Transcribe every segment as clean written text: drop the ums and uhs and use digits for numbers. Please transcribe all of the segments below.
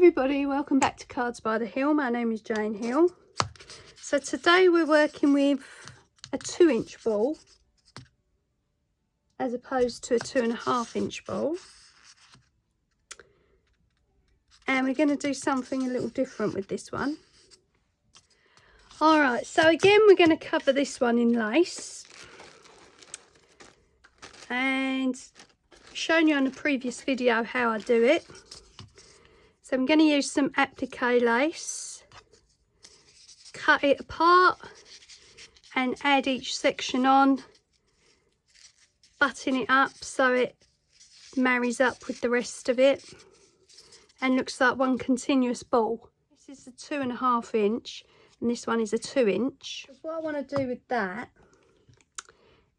everybody, welcome back to Cards by the Hill. My name is Jane Hill. So today we're working with a 2-inch ball as opposed to a 2.5-inch ball, and we're going to do something a little different with this one. Alright, so again we're going to cover this one in lace, and I've shown you on the previous video how I do it. So I'm going to use some applique lace, cut it apart and add each section on, button it up so it marries up with the rest of it and looks like one continuous ball. This is a 2.5 inch and this one is a 2 inch. What I want to do with that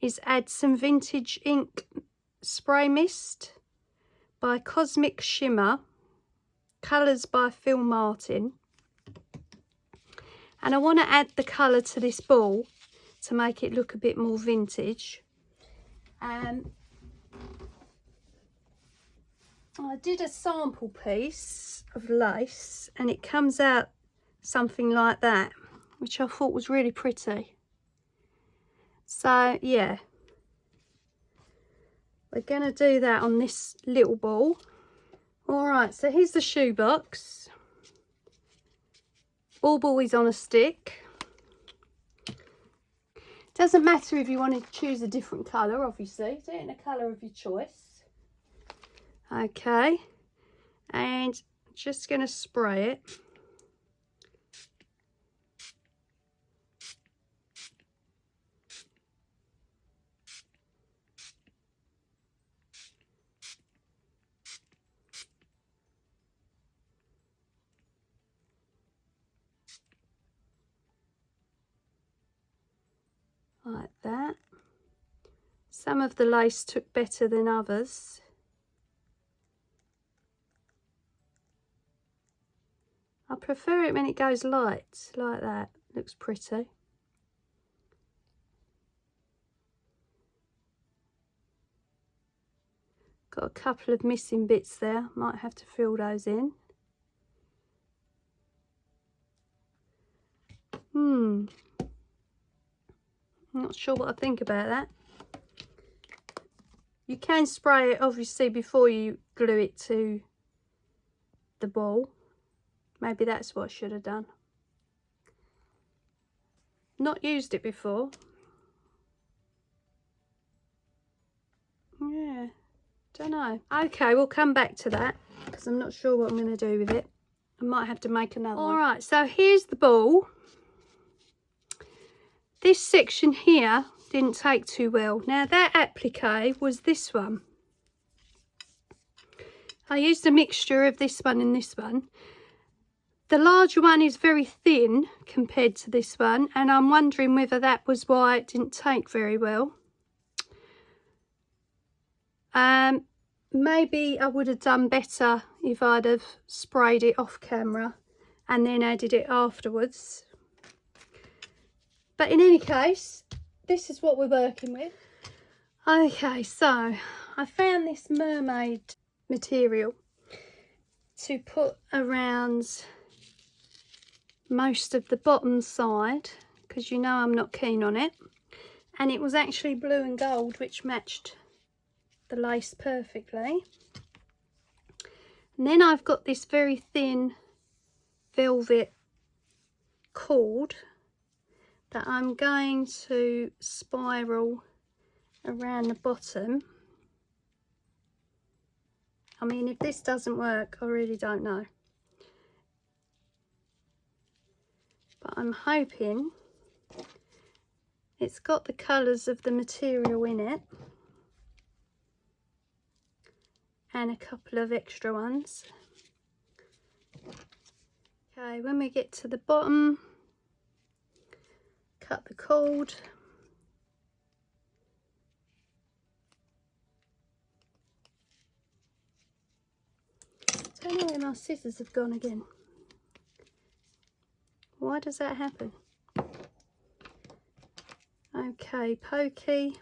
is add some vintage ink spray mist by Cosmic Shimmer, colours by Phil Martin, and I want to add the colour to this ball to make it look a bit more vintage. I did a sample piece of lace and it comes out something like that, which I thought was really pretty. So yeah, we're going to do that on this little ball. Alright, so here's the shoebox. Ball is on a stick. Doesn't matter if you want to choose a different colour, obviously. Do it in a colour of your choice. Okay, and just going to spray it. Like that. Some of the lace took better than others. I prefer it when it goes light, like that. Looks pretty. Got a couple of missing bits there, might have to fill those in. I'm not sure what I think about that. You can spray it obviously before you glue it to the ball. Maybe that's what I should have done. Not used it before. Yeah, don't know. Okay, we'll come back to that because I'm not sure what I'm going to do with it. I might have to make another one. Alright, so here's the ball. This section here didn't take too well. Now that applique was this one. I used a mixture of this one and this one. The larger one is very thin compared to this one, and I'm wondering whether that was why it didn't take very well. Maybe I would have done better if I'd have sprayed it off camera and then added it afterwards. But in any case, this is what we're working with. Okay, so I found this Mermaid material to put around most of the bottom side because you know I'm not keen on it. And it was actually blue and gold, which matched the lace perfectly. And then I've got this very thin velvet cord that I'm going to spiral around the bottom. I mean, if this doesn't work, I really don't know. But I'm hoping it's got the colours of the material in it and a couple of extra ones. Okay, when we get to the bottom, cut the cord. I don't know where my scissors have gone again. Why does that happen? Okay, pokey.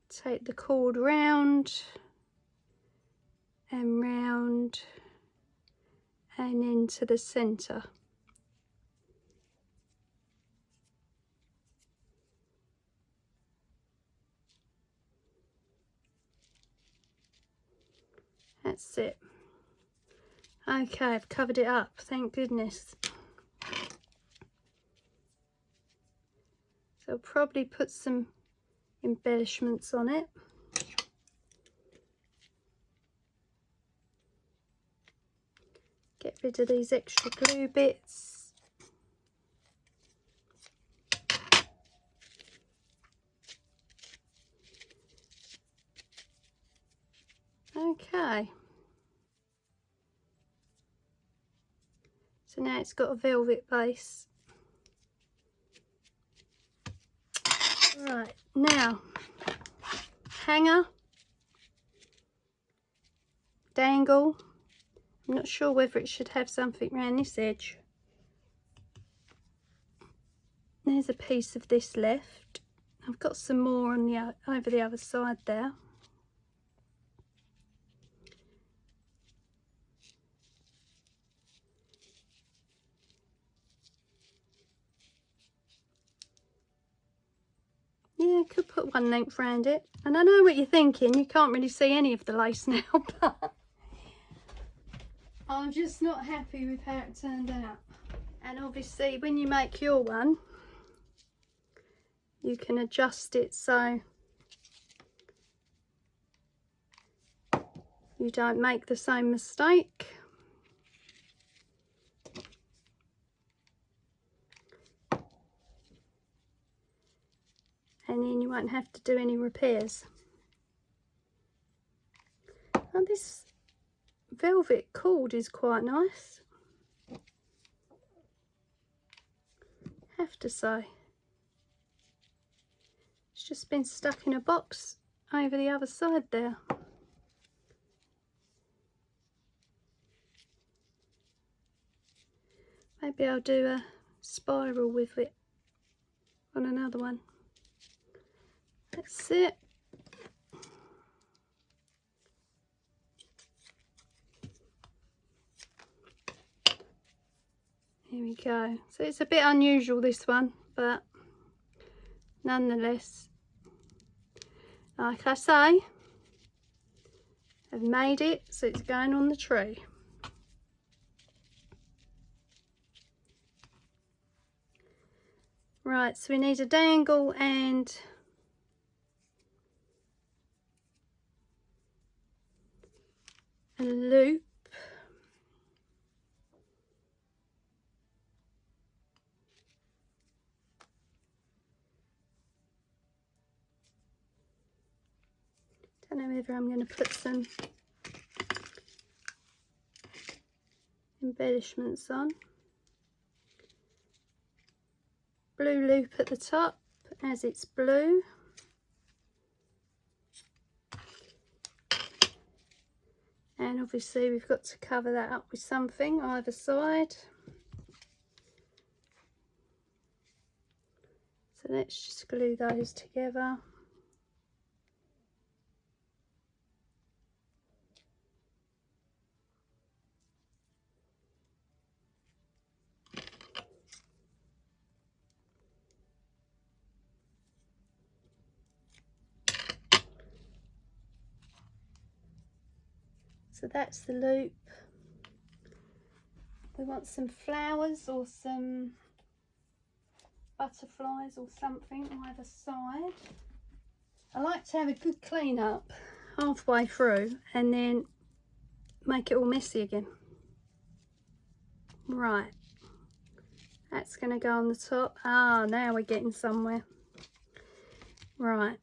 Take the cord round into the centre. That's it. Okay, I've covered it up, thank goodness. So I'll probably put some embellishments on it. Get rid of these extra glue bits. Okay. So now it's got a velvet base. Right, now, hanger, dangle. I'm not sure whether it should have something around this edge. There's a piece of this left. I've got some more on the over the other side there. Yeah, I could put one length around it. And I know what you're thinking, you can't really see any of the lace now, but I'm just not happy with how it turned out. And obviously when you make your one, you can adjust it so you don't make the same mistake. And then you won't have to do any repairs. Oh, this velvet cord is quite nice, have to say. It's just been stuck in a box over the other side there. Maybe I'll do a spiral with it on another one. That's it. Here we go. So it's a bit unusual, this one, but nonetheless, like I say, I've made it so it's going on the tree. Right, so we need a dangle and a loop. Don't know whether I'm going to put some embellishments on. Blue loop at the top as it's blue. And obviously we've got to cover that up with something either side. So let's just glue those together. So that's the loop. We want some flowers or some butterflies or something either side. I like to have a good clean up halfway through and then make it all messy again. Right, that's going to go on the top. Ah, now we're getting somewhere. Right.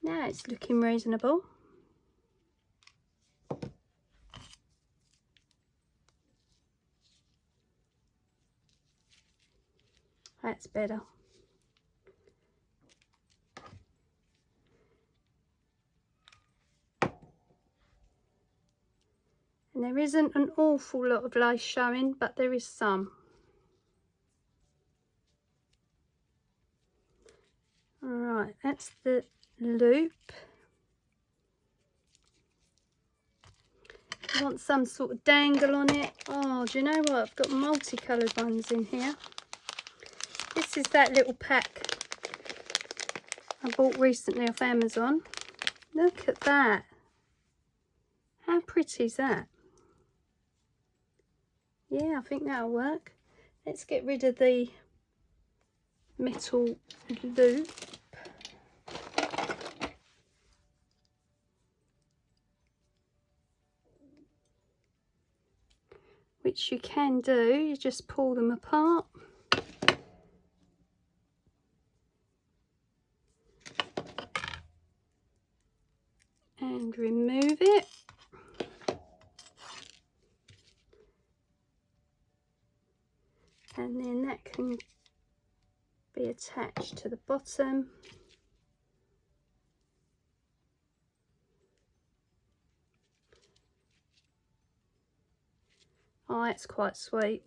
Now it's looking reasonable. That's better. And there isn't an awful lot of lace showing, but there is some. Alright, that's the loop. I want some sort of dangle on it. Oh, do you know what? I've got multicoloured ones in here. This is that little pack I bought recently off Amazon. Look at that. How pretty is that? Yeah, I think that'll work. Let's get rid of the metal loop. Which you can do, you just pull them apart. And remove it. And then that can be attached to the bottom. Oh, that's quite sweet.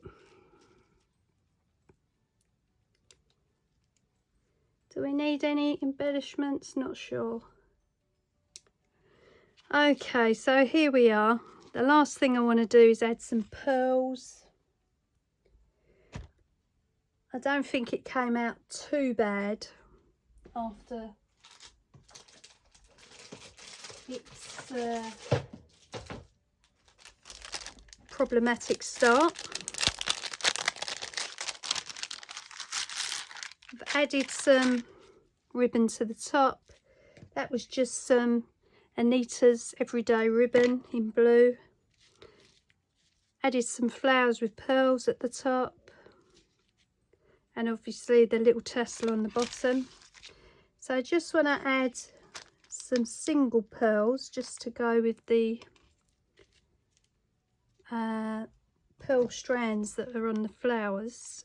Do we need any embellishments? Not sure. Okay, so here we are. The last thing I want to do is add some pearls. I don't think it came out too bad after its problematic start. I've added some ribbon to the top. That was just some Anita's Everyday ribbon in blue. Added some flowers with pearls at the top. And obviously the little tassel on the bottom. So I just want to add some single pearls just to go with the pearl strands that are on the flowers.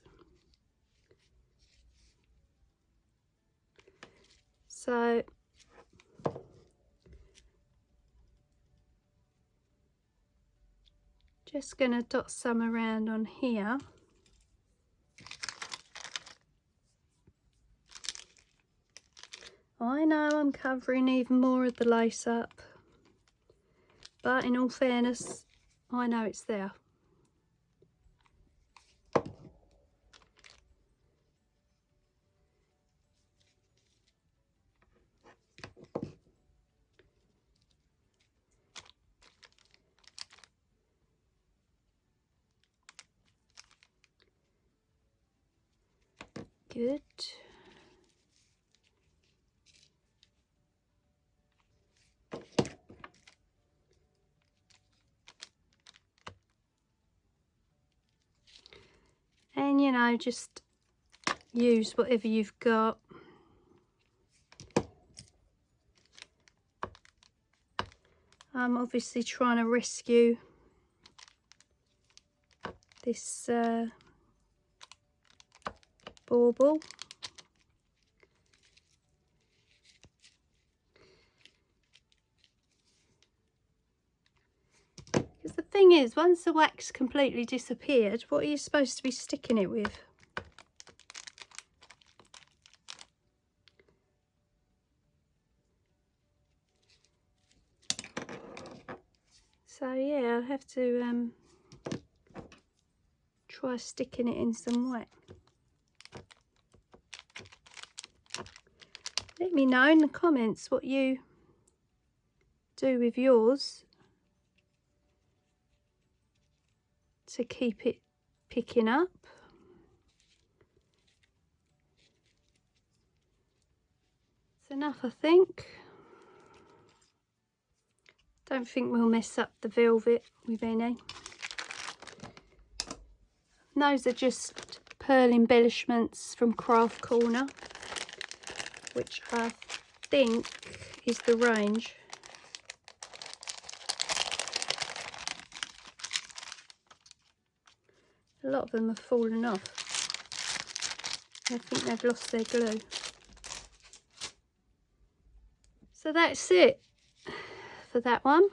So just going to dot some around on here. I know I'm covering even more of the lace up, but in all fairness, I know it's there. Good. And you know, just use whatever you've got. I'm obviously trying to rescue this bauble. Because the thing is, once the wax completely disappeared, what are you supposed to be sticking it with? So yeah, I'll have to try sticking it in some wax. Let me know in the comments what you do with yours to keep it picking up. It's enough, I think. Don't think we'll mess up the velvet with any. And those are just pearl embellishments from Craft Corner, which I think is the range. A lot of them have fallen off. I think they've lost their glue. So that's it for that one.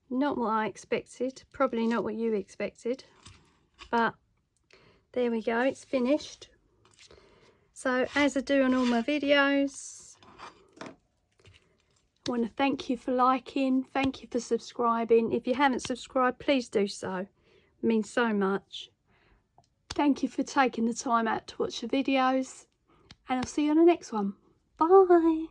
Not what I expected, probably not what you expected, but There we go, it's finished. So as I do on all my videos, I want to thank you for liking, thank you for subscribing. If you haven't subscribed, please do so. It means so much. Thank you for taking the time out to watch the videos, and I'll see you on the next one. Bye.